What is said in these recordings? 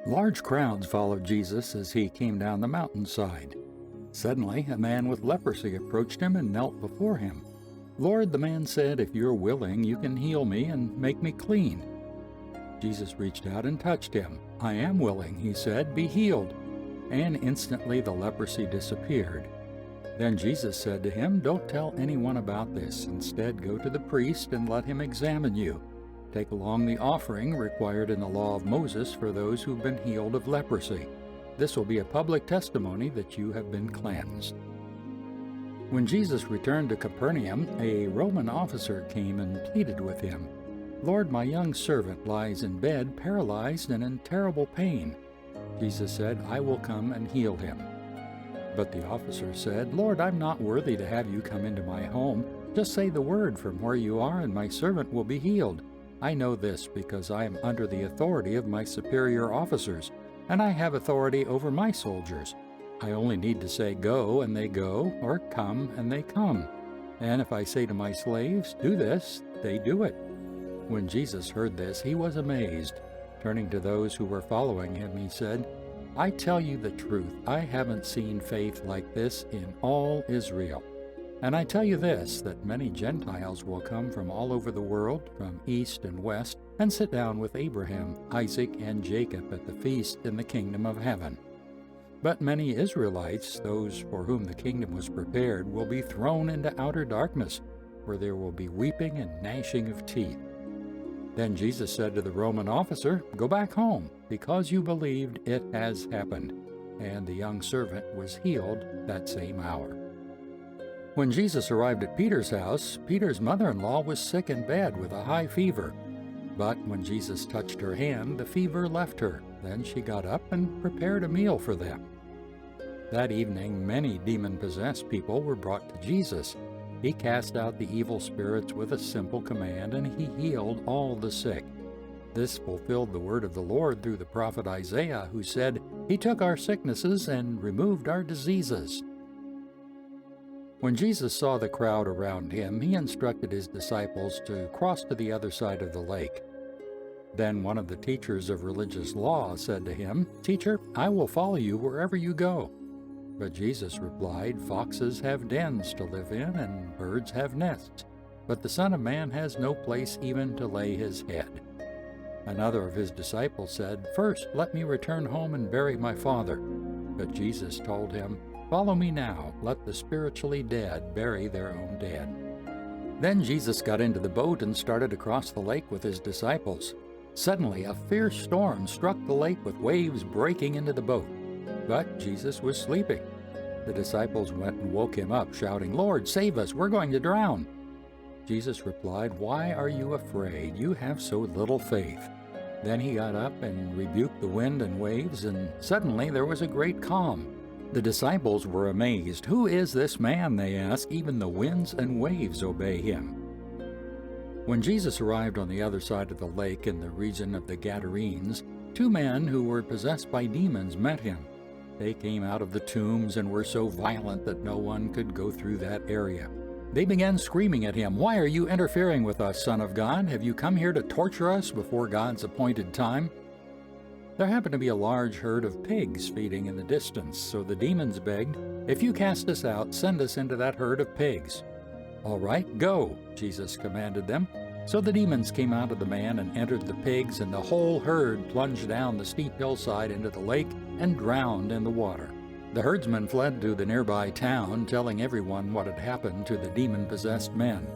Large crowds followed Jesus as he came down the mountainside. Suddenly, a man with leprosy approached him and knelt before him. "Lord," the man said, "if you're willing, you can heal me and make me clean." Jesus reached out and touched him. "I am willing," he said, "be healed." And instantly the leprosy disappeared. Then Jesus said to him, "Don't tell anyone about this. Instead, go to the priest and let him examine you. Take along the offering required in the law of Moses for those who've been healed of leprosy. This will be a public testimony that you have been cleansed." When Jesus returned to Capernaum, a Roman officer came and pleaded with him, "Lord, my young servant lies in bed, paralyzed and in terrible pain." Jesus said, "I will come and heal him." But the officer said, "Lord, I'm not worthy to have you come into my home. Just say the word from where you are, and my servant will be healed. I know this because I am under the authority of my superior officers, and I have authority over my soldiers. I only need to say, 'Go,' and they go, or 'Come,' and they come. And if I say to my slaves, 'Do this,' they do it." When Jesus heard this, he was amazed. Turning to those who were following him, he said, "I tell you the truth, I haven't seen faith like this in all Israel. And I tell you this, that many Gentiles will come from all over the world, from east and west, and sit down with Abraham, Isaac, and Jacob at the feast in the kingdom of heaven. But many Israelites, those for whom the kingdom was prepared, will be thrown into outer darkness, where there will be weeping and gnashing of teeth." Then Jesus said to the Roman officer, "Go back home, because you believed, it has happened." And the young servant was healed that same hour. When Jesus arrived at Peter's house, Peter's mother-in-law was sick in bed with a high fever. But when Jesus touched her hand, the fever left her. Then she got up and prepared a meal for them. That evening, many demon-possessed people were brought to Jesus. He cast out the evil spirits with a simple command, and he healed all the sick. This fulfilled the word of the Lord through the prophet Isaiah, who said, "He took our sicknesses and removed our diseases." When Jesus saw the crowd around him, he instructed his disciples to cross to the other side of the lake. Then one of the teachers of religious law said to him, "Teacher, I will follow you wherever you go." But Jesus replied, "Foxes have dens to live in, and birds have nests, but the Son of Man has no place even to lay his head." Another of his disciples said, "First, let me return home and bury my father." But Jesus told him, "Follow me now, let the spiritually dead bury their own dead." Then Jesus got into the boat and started across the lake with his disciples. Suddenly, a fierce storm struck the lake with waves breaking into the boat. But Jesus was sleeping. The disciples went and woke him up, shouting, "Lord, save us, we're going to drown." Jesus replied, "Why are you afraid? You have so little faith." Then he got up and rebuked the wind and waves, and suddenly there was a great calm. The disciples were amazed. "Who is this man?" they asked. "Even the winds and waves obey him." When Jesus arrived on the other side of the lake in the region of the Gadarenes, 2 men who were possessed by demons met him. They came out of the tombs and were so violent that no one could go through that area. They began screaming at him, "Why are you interfering with us, Son of God? Have you come here to torture us before God's appointed time?" There happened to be a large herd of pigs feeding in the distance, so the demons begged, "If you cast us out, send us into that herd of pigs." "All right, go," Jesus commanded them. So the demons came out of the man and entered the pigs, and the whole herd plunged down the steep hillside into the lake and drowned in the water. The herdsmen fled to the nearby town, telling everyone what had happened to the demon-possessed men.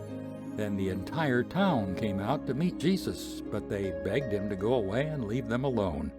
Then the entire town came out to meet Jesus, but they begged him to go away and leave them alone.